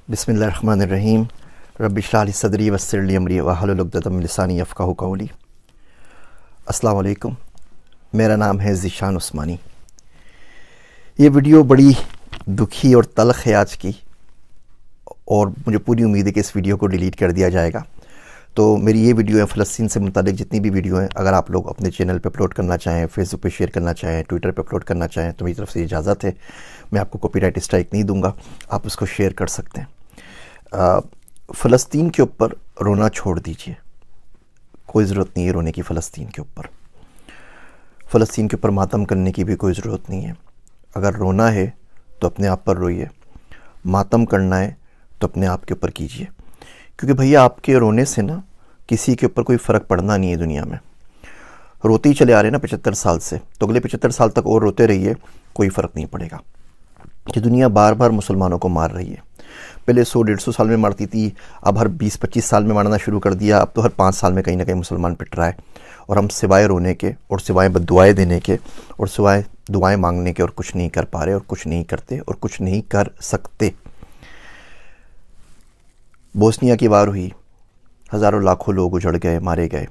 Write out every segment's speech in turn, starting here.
बिस्मिल्लाहिर्रहमानिर्रहीम। रब्बि इश्रह ली सदरी वयस्सिर ली अमरी वहलुल उक़दतम मिन लिसानी यफ़क़हू क़ौली। अस्सलाम वालेकुम, मेरा नाम है ज़ीशान उस्मानी। ये वीडियो बड़ी दुखी और तल्ख़ है आज की, और मुझे पूरी उम्मीद है कि इस वीडियो को डिलीट कर दिया जाएगा। तो मेरी ये वीडियो है फ़लस्तीन से मुतालिक जितनी भी वीडियो हैं, अगर आप लोग अपने चैनल पे अपलोड करना चाहें, फेसबुक पे शेयर करना चाहें, ट्विटर पे अपलोड करना चाहें, तो मेरी तरफ से इजाज़त है। मैं आपको कॉपीराइट स्ट्राइक नहीं दूंगा, आप उसको शेयर कर सकते हैं। फ़लस्तीन के ऊपर रोना छोड़ दीजिए, कोई ज़रूरत नहीं है रोने की। फ़लस्तीन के ऊपर, फ़लस्तीन के ऊपर मातम करने की भी कोई ज़रूरत नहीं है। अगर रोना है तो अपने आप पर रोइए, मातम करना है तो अपने आप के ऊपर कीजिए, क्योंकि भैया आपके रोने से ना किसी के ऊपर कोई फ़र्क पड़ना नहीं है दुनिया में। रोते ही चले आ रहे हैं ना 75 साल से, तो अगले 75 साल तक और रोते रहिए, कोई फ़र्क नहीं पड़ेगा। कि दुनिया बार बार मुसलमानों को मार रही है। पहले 100-150 साल में मारती थी, अब हर 20-25 साल में मारना शुरू कर दिया। अब तो हर 5 साल में कहीं ना कहीं मुसलमान पिट रहा है, और हम सिवाय रोने के और सिवाय बद्दुआएं देने के और सिवाय दुआएं मांगने के और कुछ नहीं कर पा रहे, और कुछ नहीं करते और कुछ नहीं कर सकते। बोस्निया की वार हुई, हज़ारों लाखों लोग उजड़ गए, मारे गए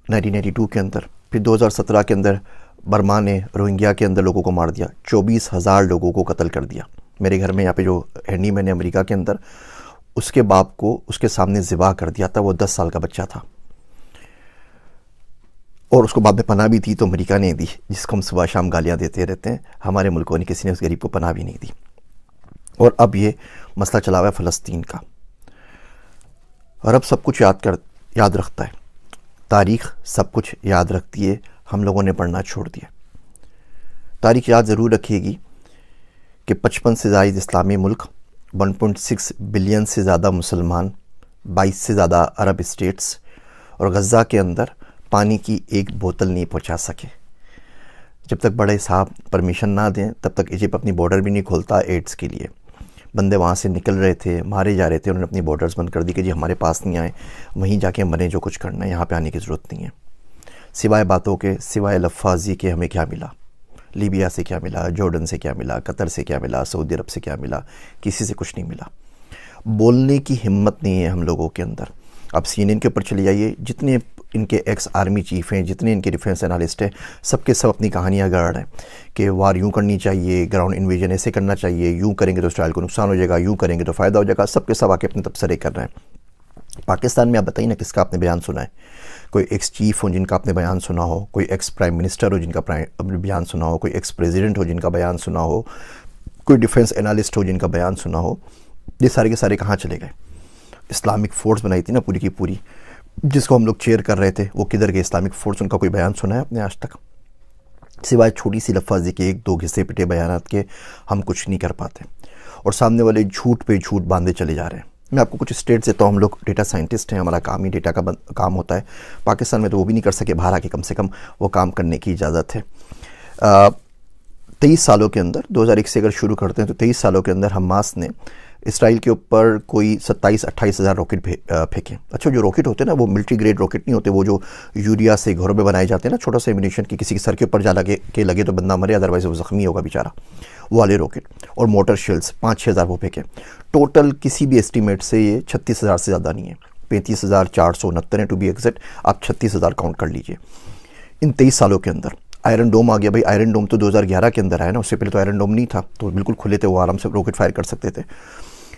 1992 के अंदर। फिर 2017 के अंदर बर्मा ने रोहिंग्या के अंदर लोगों को मार दिया, 24,000 लोगों को कत्ल कर दिया। मेरे घर में यहाँ पे जो हैंडी मैन है अमेरिका के अंदर, उसके बाप को उसके सामने ज़िबा कर दिया था। वो 10 साल का बच्चा था, और उसको बाद में पनाह भी थी तो अमेरिका ने दी, जिसको हम सुबह शाम गालियाँ देते रहते हैं। हमारे मुल्कों ने, किसी ने उस गरीब को पनाह भी नहीं दी। और अब ये मसला चला हुआ है फ़लस्तीन का। रब सब कुछ याद रखता है, तारीख़ सब कुछ याद रखती है, हम लोगों ने पढ़ना छोड़ दिया। तारीख़ याद ज़रूर रखिएगी कि 55 से ज़ायद इस्लामी मुल्क, 1.6 बिलियन से ज़्यादा मुसलमान, 22 से ज़्यादा अरब स्टेट्स, और गज़ा के अंदर पानी की एक बोतल नहीं पहुंचा सके। जब तक बड़े साहब परमिशन ना दें तब तक इजिप्ट अपनी बॉर्डर भी नहीं खोलता एड्स के लिए। बंदे वहाँ से निकल रहे थे, मारे जा रहे थे, उन्होंने अपनी बॉर्डर्स बंद कर दी कि जी हमारे पास नहीं आए, वहीं जाके मरे, जो कुछ करना है, यहाँ पे आने की ज़रूरत नहीं है। सिवाय बातों के, सिवाय लफ्फ़ाज़ी के हमें क्या मिला? लीबिया से क्या मिला? जॉर्डन से क्या मिला? कतर से क्या मिला? सऊदी अरब से क्या मिला? किसी से कुछ नहीं मिला। बोलने की हिम्मत नहीं है हम लोगों के अंदर। अब CNN के ऊपर चले जाइए, जितने इनके एक्स आर्मी चीफ़ हैं, जितने इनके डिफेंस एनालिस्ट हैं, सबके सब अपनी कहानियाँ गढ़ रहे हैं कि वार यूँ करनी चाहिए, ग्राउंड इन्वेजन ऐसे करना चाहिए, यूँ करेंगे तो इसराइल को नुकसान हो जाएगा, यूँ करेंगे तो फ़ायदा हो जाएगा। सबके सब आके अपने तबसरे कर रहे हैं। पाकिस्तान में आप बताइए ना, किसका आपने बयान सुना है? कोई एक्स चीफ़ हो जिनका आपने बयान सुना हो, कोई एक्स प्राइम मिनिस्टर हो जिनका बयान सुना हो, कोई एक्स प्रेसिडेंट हो जिनका बयान सुना हो, कोई डिफेंस एनालिस्ट हो जिनका बयान सुना हो? ये सारे के सारे कहाँ चले गए? इस्लामिक फ़ोर्स बनाई थी ना पूरी की पूरी, जिसको हम लोग चेयर कर रहे थे, वो किधर गए इस्लामिक फ़ोर्स? उनका कोई बयान सुना है आपने आज तक? सिवाय छोटी सी लफ्ज़ी के, एक दो घिसे पिटे बयानात के, हम कुछ नहीं कर पाते, और सामने वाले झूठ पे झूठ बांधे चले जा रहे हैं। मैं आपको कुछ स्टेट से, तो हम लोग डेटा साइंटिस्ट हैं, हमारा काम ही डेटा का काम होता है। पाकिस्तान में तो वो भी नहीं कर सके, बाहर आके कम से कम वो काम करने की इजाज़त है। 23 सालों के अंदर, 2001 से अगर शुरू करते हैं तो 23 सालों के अंदर हमास ने इसराइल के ऊपर कोई 27-28 हज़ार रॉकेट फेंके। अच्छा, जो रॉकेट होते हैं ना, वो मिलिट्री ग्रेड रॉकेट नहीं होते, वो जो यूरिया से घरों में बनाए जाते हैं ना, छोटा सा एम्यूनिशन की, किसी के सर के ऊपर जा लगे तो बंदा मरे, अदरवाइज वो ज़ख्मी होगा बेचारा, वो वाले रॉकेट। और मोटर शेल्स 5-6 हज़ार वो फेंके। टोटल किसी भी एस्टीमेट से ये 36,000 से ज़्यादा नहीं है, 35,469 है टू बी एग्जैक्ट। आप 36,000 काउंट कर लीजिए इन 23 सालों के अंदर। आयरन डोम आ गया भाई, आयरन डोम तो 2011 के अंदर आया ना, उससे पहले तो आयरन डोम नहीं था, तो बिल्कुल खुले थे, वो आराम से रॉकेट फायर कर सकते थे।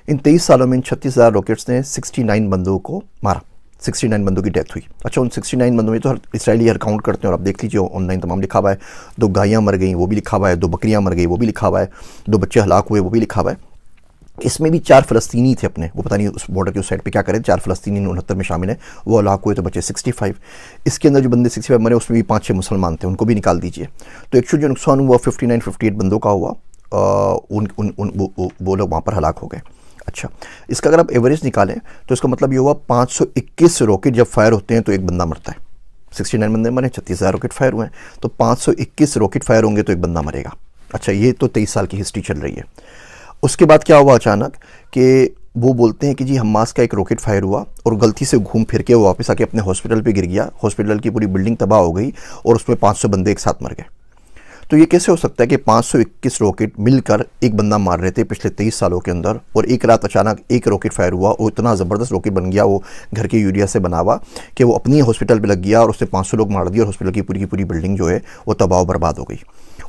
इन 23 सालों में इन 36,000 रॉकेट्स ने 69 बंदों को मारा, 69 बंदों की डेथ हुई। अच्छा, उन 69 बंदों में तो हर इसराइली हर काउंट करते हैं, और आप देख लीजिए ऑनलाइन तमाम लिखा हुआ है। 2 गायें मर गई वो भी लिखा हुआ है, 2 बकरियां मर गई वो भी लिखा हुआ है, 2 बच्चे हलाक हुए वो भी लिखा हुआ है। इसमें भी 4 फ़लस्तीनी थे अपने, वो पता नहीं उस बॉर्डर के उस साइड पे क्या करें, 4 फ़लस्तीनी 69 में शामिल हैं, वो हलाक हुए तो बचे 65। इसके अंदर जो बंदे 65 मरे, उसमें भी 5-6 मुसलमान थे, उनको भी निकाल दीजिए। तो एक्चुअली जो नुकसान हुआ 59-58 बंदों का हुआ, वो लोग वहाँ पर हलाक हो गए। अच्छा, इसका अगर आप एवरेज निकालें तो इसका मतलब ये हुआ 521 रॉकेट जब फायर होते हैं तो एक बंदा मरता है। 69 बंदे मरे, 36,000 रॉकेट फायर हुए हैं, तो 521 रॉकेट फायर होंगे तो एक बंदा मरेगा। अच्छा, ये तो 23 साल की हिस्ट्री चल रही है। उसके बाद क्या हुआ अचानक कि वो बोलते हैं कि जी हमास का एक रॉकेट फायर हुआ और गलती से घूम फिर के वो वापस आके अपने हॉस्पिटल पे गिर गया, हॉस्पिटल की पूरी बिल्डिंग तबाह हो गई और उसमें 500 बंदे एक साथ मर गए। तो ये कैसे हो सकता है कि 521 रॉकेट मिलकर एक बंदा मार रहे थे पिछले 23 सालों के अंदर, और एक रात अचानक एक रॉकेट फायर हुआ और इतना ज़बरदस्त रॉकेट बन गया वो घर के यूरिया से बना हुआ कि वो अपनी हॉस्पिटल पे लग गया और उसने 500 लोग मार दिए और हॉस्पिटल की पूरी बिल्डिंग जो है वो तबाह बर्बाद हो गई।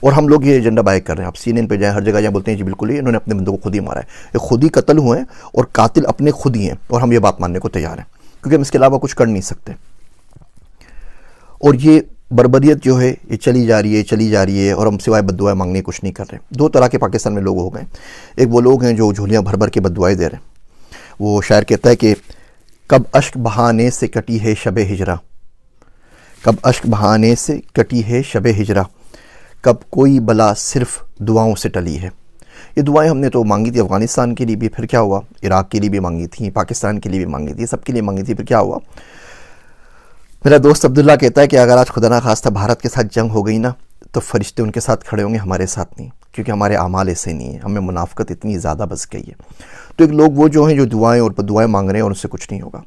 और हम लोग ये एजेंडा बाय कर रहे हैं। आप CNN पे जाएं, हर जगह जाएं, बोलते हैं जी बिल्कुल ही इन्होंने अपने बंदों को खुद ही मारा है, ये खुद ही कत्ल हुए हैं और कातिल अपने खुद ही हैं, और हम ये बात मानने को तैयार हैं क्योंकि हम इसके अलावा कुछ कर नहीं सकते। और ये बर्बरियत जो है ये चली जा रही है और हम सिवाय बद्दुआएं मांगने कुछ नहीं कर रहे। दो तरह के पाकिस्तान में लोग हो गए। एक वो लोग हैं जो झोलियां भर भर के बद्दुआएं दे रहे हैं। वो शायर कहता है कि कब अश्क बहाने से कटी है शबे हिजरा, कब अश्क बहाने से कटी है शबे हिजरा, कब कोई बला सिर्फ दुआओं से टली है। ये दुआएं हमने तो मांगी थी अफ़गानिस्तान के लिए भी, फिर क्या हुआ, इराक़ के लिए भी मांगी थी, पाकिस्तान के लिए भी मांगी थी, सबके लिए मांगी थी, फिर क्या हुआ। मेरा दोस्त अब्दुल्ला कहता है कि अगर आज खुदा ना खास्ता भारत के साथ जंग हो गई ना तो फरिश्ते उनके साथ खड़े होंगे, हमारे साथ नहीं, क्योंकि हमारे आमाल ऐसे नहीं है, हमें मुनाफ़कत इतनी ज़्यादा बस गई है। तो एक लोग वो जो हैं जो दुआएं और दुआएं मांग रहे हैं और उनसे कुछ नहीं होगा।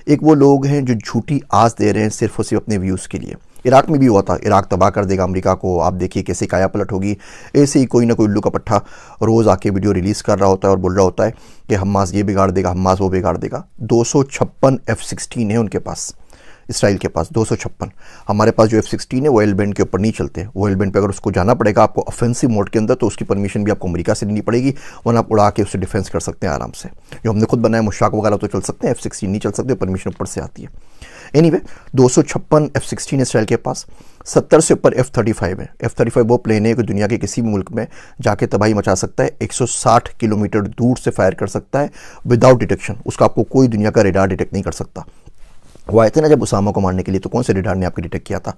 एक वो लोग हैं जो झूठी आस दे रहे हैं सिर्फ और सिर्फ अपने व्यूज़ के लिए। इराक़ में भी हुआ था, इराक़ तबाह कर देगा अमेरिका को, आप देखिए कैसे काया पलट होगी। ऐसे ही कोई ना कोई उल्लू का पट्टा रोज़ आके वीडियो रिलीज़ कर रहा होता है और बोल रहा होता है कि हमास ये बिगाड़ देगा, हमास वो बिगाड़ देगा। 256 F-16 है उनके पास, इसराइल के पास 256। हमारे पास जो F-16 है वो एल बैंड के ऊपर नहीं चलते। वो एल बैंड पे अगर उसको जाना पड़ेगा आपको ऑफेंसिव मोड के अंदर, तो उसकी परमिशन भी आपको अमेरिका से लेनी पड़ेगी, वरना आप उड़ा के उससे डिफेंस कर सकते हैं आराम से। जो हमने खुद बनाया मुशाक वगैरह तो चल सकते हैं, F-16 नहीं चल सकते, परमिशन ऊपर से आती है। एनीवे 256 F-16 इसराइल के पास, 70 से ऊपर F-35 है। F-35 वो प्लेन है कि दुनिया के किसी भी मुल्क में जाके तबाही मचा सकता है, 160 किलोमीटर दूर से फायर कर सकता है विदाउट डिटेक्शन। उसका आपको कोई दुनिया का रेडार डिटेक्ट नहीं कर सकता। वो आए थे ना जब उसामा को मारने के लिए, तो कौन से रेडार ने आपको डिटेक्ट किया था।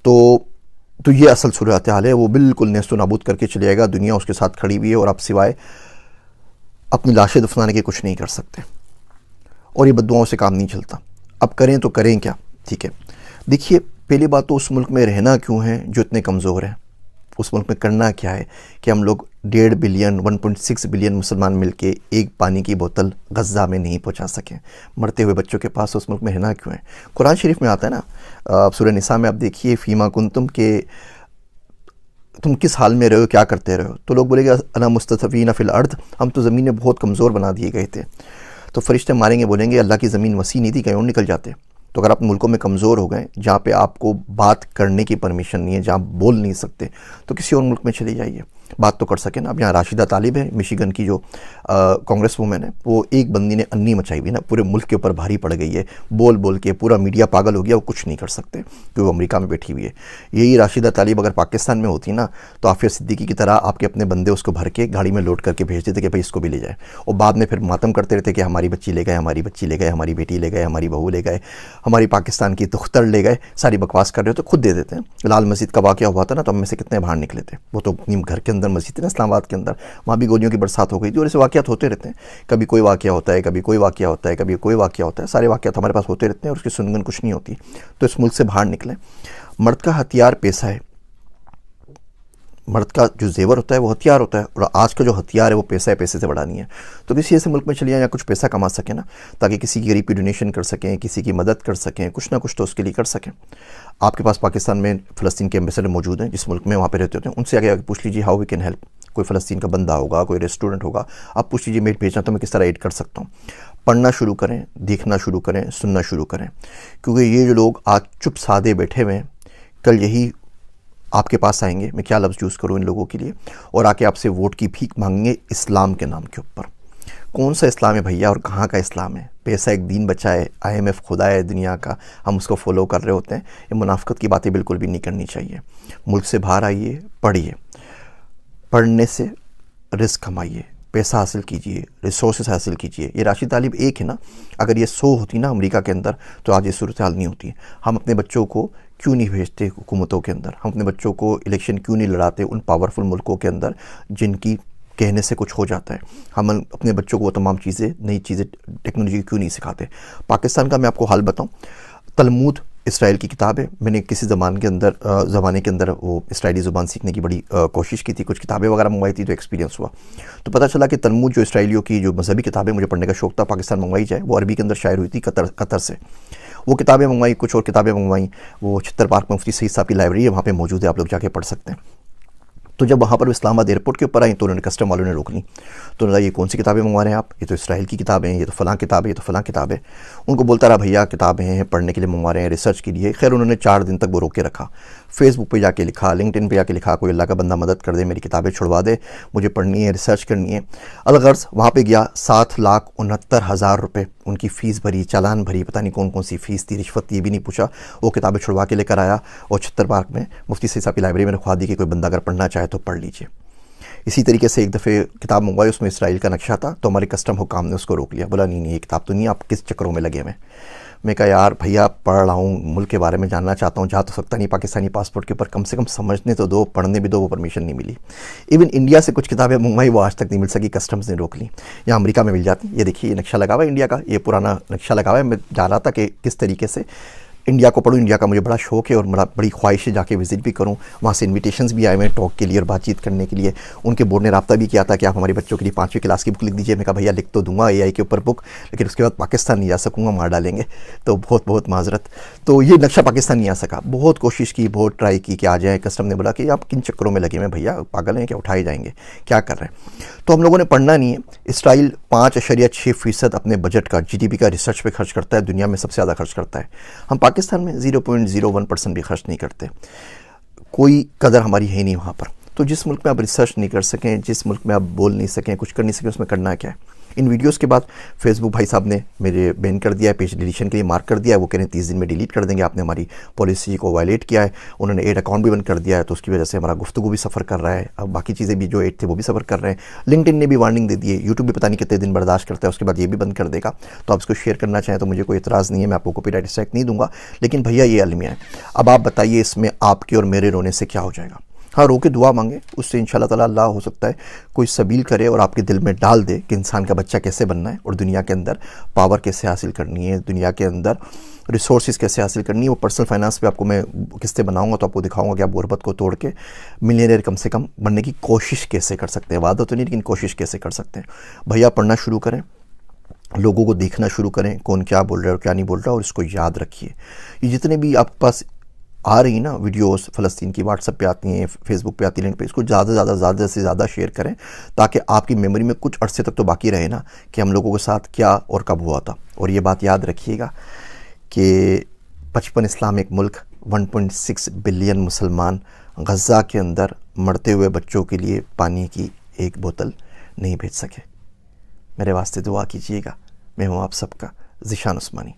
तो ये असल सूरत हाल है। वो बिल्कुल नेस्तो नाबूद करके चले जाएगा, दुनिया उसके साथ खड़ी हुई है और आप सिवाय अपनी लाशें दफनाने के कुछ नहीं कर सकते। और ये बद्दुआओं से काम नहीं चलता। अब करें तो करें क्या, ठीक है। देखिए पहली बात तो उस मुल्क में रहना क्यों है जो इतने कमज़ोर हैं। उस मुल्क में करना क्या है कि हम लोग 1.5 बिलियन 1.6 बिलियन मुसलमान मिलके एक पानी की बोतल गज़ा में नहीं पहुंचा सकें। मरते हुए बच्चों के पास उस मुल्क में रहना क्यों है। कुरान शरीफ में आता है ना, सूरह निसा में आप देखिए, फ़ीमा कुंतुम के तुम किस हाल में रहे हो, क्या करते रहे हो। तो लोग बोलेंगे अना मुस्तफ़ीना फ़िल अर्द, हम तो ज़मीन में बहुत कमज़ोर बना दिए गए थे। तो फरिश्ते मारेंगे, बोलेंगे अल्लाह की ज़मीन वसी नहीं थी, कहीं और निकल जाते। तो अगर आप मुल्कों में कमज़ोर हो गए जहाँ पे आपको बात करने की परमिशन नहीं है, जहाँ बोल नहीं सकते, तो किसी और मुल्क में चले जाइए, बात तो कर सकें ना। अब यहाँ राशिदा तालिब है, मिशिगन की जो कांग्रेस वूमेन है, वो एक बंदी ने अन्नी मचाई हुई ना, पूरे मुल्क के ऊपर भारी पड़ गई है, बोल बोल के पूरा मीडिया पागल हो गया। वो कुछ नहीं कर सकते क्योंकि वो अमेरिका में बैठी हुई है। यही राशिदा तालिब अगर पाकिस्तान में होती ना तो आफिया सिद्दीकी की तरह आपके अपने बंदे उसको भर के गाड़ी में लोड करके भेज देते कि भाई इसको भी ले जाए, और बाद में फिर मातम करते रहते कि हमारी बच्ची ले गए, हमारी बच्ची ले गए, हमारी बेटी ले गए, हमारी बहू ले गए, हमारी पाकिस्तान की दुख्तर ले गए। सारी बकवास कर रहे हो तो खुद दे देते हैं। लाल मस्जिद का वाक़या हुआ था ना, तो हम में से कितने बाहर निकले थे। वो तो अपनी घर के अंदर मस्जिद है ना, इस्लामाबाद के अंदर, वहाँ भी गोलियों की बरसात हो गई थी। और ऐसे वाक़यात होते रहते हैं, कभी कोई वाक़या होता है, कभी कोई वाक़या होता है, कभी कोई वाक़या होता है। सारे वाक़यात हमारे पास होते रहते हैं और उसकी सुनगन कुछ नहीं होती। तो इस मुल्क से बाहर निकलें। मर्द का हथियार पैसा है, मर्द का जो जेवर होता है वो हथियार होता है, और आज का जो हथियार है वो पैसा है, पैसे से बड़ा नहीं है। तो किसी ऐसे मुल्क में चलिए या कुछ पैसा कमा सकें ना, ताकि किसी की गरीब की डोनेशन कर सकें, किसी की मदद कर सकें, कुछ ना कुछ तो उसके लिए कर सकें। आपके पास पाकिस्तान में फ़लस्तीन के एम्बेसडर मौजूद हैं, जिस मुल्क में वहाँ पे रहते होते हैं, उनसे आगे पूछ लीजिए हाउ वी कैन हेल्प। कोई फ़लस्तीन का बंदा होगा, कोई रेस्टोरेंट होगा, आप पूछ लीजिए मेट भेजना तो मैं किस तरह एड कर सकता हूँ। पढ़ना शुरू करें, देखना शुरू करें, सुनना शुरू करें, क्योंकि ये जो लोग आज चुप सादे बैठे हुए हैं, कल यही आपके पास आएंगे, मैं क्या लफ्ज़ यूज़ करूँ इन लोगों के लिए, और आके आपसे वोट की भीख मांगेंगे इस्लाम के नाम के ऊपर। कौन सा इस्लाम है भैया और कहाँ का इस्लाम है। पैसा एक दीन बचा है, IMF खुदा है दुनिया का, हम उसको फॉलो कर रहे होते हैं। ये मुनाफिकत की बातें बिल्कुल भी नहीं करनी चाहिए। मुल्क से बाहर आइए, पढ़िए, पढ़ने से रिस्क कमाइए, पैसा हासिल कीजिए, रिसोर्सेज हासिल कीजिए। ये राशिद तालिब एक है ना, अगर ये 100 होती ना अमेरिका के अंदर तो आज ये सूरत हाल नहीं होती। हम अपने बच्चों को क्यों नहीं भेजते हुकूमतों के अंदर, हम अपने बच्चों को इलेक्शन क्यों नहीं लड़ाते उन पावरफुल मुल्कों के अंदर जिनकी कहने से कुछ हो जाता है। हम अपने बच्चों को वो तमाम चीज़ें, नई चीज़ें, टेक्नोलॉजी क्यों नहीं सिखाते। पाकिस्तान का मैं आपको हाल बताऊँ, तलमूद इसराइल की किताब है। मैंने किसी ज़माने के अंदर वो इसराइली ज़ुबान सीखने की बड़ी कोशिश की थी, कुछ किताबें वगैरह मंगवाई थी, तो एक्सपीरियंस हुआ। तो पता चला कि तलमूद जो इसराइलियों की जो मजहबी किताबें मुझे पढ़ने का शौक़ था, पाकिस्तान मंगवाई जाए, वो अरबी के अंदर शायर हुई थी कतर से। वो किताबें मंगवाई, कुछ और किताबें मंगवाई। वो छित्तर पार्क में मुफ्ती सईद साहब की लाइब्रेरी है, वहाँ पे मौजूद है, आप लोग जाके पढ़ सकते हैं। तो जब वहाँ पर इस्लामाबाद एयरपोर्ट के ऊपर आई तो उन्होंने कस्टम वालों ने रोक ली। तो उन्होंने ये कौन सी किताबें मंगवा रहे हैं आप, ये तो इसराइल की किताबें हैं, ये तो फ़लाँ किताबें, ये तो फ़लाँ किताबें। उनको बोलता रहा भैया किताबें हैं, पढ़ने के लिए मंगवा रहे हैं, रिसर्च के लिए। खैर उन्होंने 4 दिन तक वो रोक के रखा। फेसबुक पे जाके लिखा, लिंक्डइन पे जाके लिखा, कोई अल्लाह का बंदा मदद कर दे, मेरी किताबें छुड़वा दे, मुझे पढ़नी है, रिसर्च करनी है। अलगर्ज वहाँ पे गया, 7,69,000 रुपये उनकी फ़ीस भरी, चालान भरी, पता नहीं कौन कौन सी फ़ीस थी, रिश्वत ये भी नहीं पूछा। वो किताबें छुड़वा के लेकर आया और छत्तर पार्क में मुफ्ती सईद साहब की लाइब्रेरी में रखवा दी कि कोई बंदा अगर पढ़ना चाहे तो पढ़ लीजिए। इसी तरीके से एक दफ़े किताब मंगवाई, उसमें इसराइल का नक्शा था, तो हमारे कस्टम हुकाम ने उसको रोक लिया। बोला नहीं ये किताब तो नहीं, आप किस चक्करों में लगे हुए। मैं कहा यार भैया पढ़ रहा हूँ, मुल्क के बारे में जानना चाहता हूँ, जा तो सकता नहीं पाकिस्तानी पासपोर्ट के ऊपर, कम से कम समझने तो दो, पढ़ने भी दो। वो परमिशन नहीं मिली। इवन इंडिया से कुछ किताबें मंगवाई, वो आज तक नहीं मिल सकी, कस्टम्स ने रोक ली। यहाँ अमेरिका में मिल जाती। ये देखिए ये नक्शा लगा हुआ है इंडिया का, ये पुराना नक्शा लगा हुआ है। मैं जा रहा था कि किस तरीके से इंडिया को पढ़ूँ, इंडिया का मुझे बड़ा शौक़ है और बड़ी ख्वाहिश है जाके विज़िट भी करूँ। वहाँ से इन्विटेशंस भी आए हुए हैं टॉक के लिए और बातचीत करने के लिए। उनके बोर्ड ने रब्ता भी किया था कि आप हमारे बच्चों के लिए 5वीं क्लास की बुक लिख दीजिए। मैं कहा भैया लिख तो दूंगा AI के ऊपर बुक, लेकिन उसके बाद पाकिस्तान नहीं जा सकूँगा, मार डालेंगे। तो बहुत बहुत माजरत। तो ये नक्शा पाकिस्तान नहीं आ सका। बहुत कोशिश की, बहुत ट्राई की कि आ जाए। कस्टम ने बोला कि आप किन चक्करों में लगे हुए भैया, पागल हैं क्या, उठाए जाएंगे, क्या कर रहे हैं। तो हम लोगों ने पढ़ना नहीं है। इसराइल 5.6% अपने बजट का, GDP का रिसर्च पे खर्च करता है, दुनिया में सबसे ज़्यादा खर्च करता है। हम पाकिस्तान में 0.01% भी खर्च नहीं करते। कोई कदर हमारी है नहीं वहाँ पर। तो जिस मुल्क में आप रिसर्च नहीं कर सकें, जिस मुल्क में आप बोल नहीं सकें, कुछ कर नहीं सकें, उसमें करना क्या है। इन वीडियोस के बाद फेसबुक भाई साहब ने मेरे बैन कर दिया है, पेज डिलीशन के लिए मार्क कर दिया है। वो कह रहे हैं 30 दिन में डिलीट कर देंगे, आपने हमारी पॉलिसी को वायलेट किया है। उन्होंने एड अकाउंट भी बंद कर दिया है, तो उसकी वजह से हमारा गुफ्तगू भी सफ़र कर रहा है। अब बाकी चीज़ें भी जो एड थे वो भी सफ़र कर रहे हैं। लिंक्डइन ने भी वार्निंग दे दी है। यूट्यूब भी पता नहीं कितने दिन बर्दाश्त करता है, उसके बाद ये भी बंद कर देगा। तो आप इसको शेयर करना चाहें तो मुझे कोई एतराज़ नहीं है, मैं आपको कॉपीराइट स्ट्राइक नहीं दूंगा। लेकिन भैया ये अलमिया है। अब आप बताइए इसमें आपके और मेरे रोने से क्या हो जाएगा। हाँ, रो के दुआ मांगे, उससे इंशाल्लाह ताला अल्लाह हो सकता है कोई सबील करे और आपके दिल में डाल दे कि इंसान का बच्चा कैसे बनना है और दुनिया के अंदर पावर कैसे हासिल करनी है, दुनिया के अंदर रिसोर्सेज कैसे हासिल करनी है। वो पर्सनल फाइनेंस पे आपको मैं किस्तें बनाऊंगा तो आपको दिखाऊंगा कि आप गुरबत को तोड़ के मिलियनेयर कम से कम बनने की कोशिश कैसे कर सकते हैं। वादा तो नहीं, लेकिन कोशिश कैसे कर सकते हैं। भैया पढ़ना शुरू करें, लोगों को देखना शुरू करें, कौन क्या बोल रहा है और क्या नहीं बोल रहा, और इसको याद रखिए। ये जितने भी आपके पास आ रही ना वीडियोस फ़लस्तीन की, व्हाट्सएप पे आती हैं, फेसबुक पे आती हैं, लिंक पे, इसको ज़्यादा से ज़्यादा शेयर करें ताकि आपकी मेमोरी में कुछ अरसे तक तो बाकी रहे ना कि हम लोगों के साथ क्या और कब हुआ था। और ये बात याद रखिएगा कि 55 इस्लामिक मुल्क, 1.6 बिलियन मुसलमान गज़ा के अंदर मरते हुए बच्चों के लिए पानी की एक बोतल नहीं भेज सके। मेरे वास्ते दुआ कीजिएगा। मैं हूँ आप सबका ज़ीशान उस्मानी।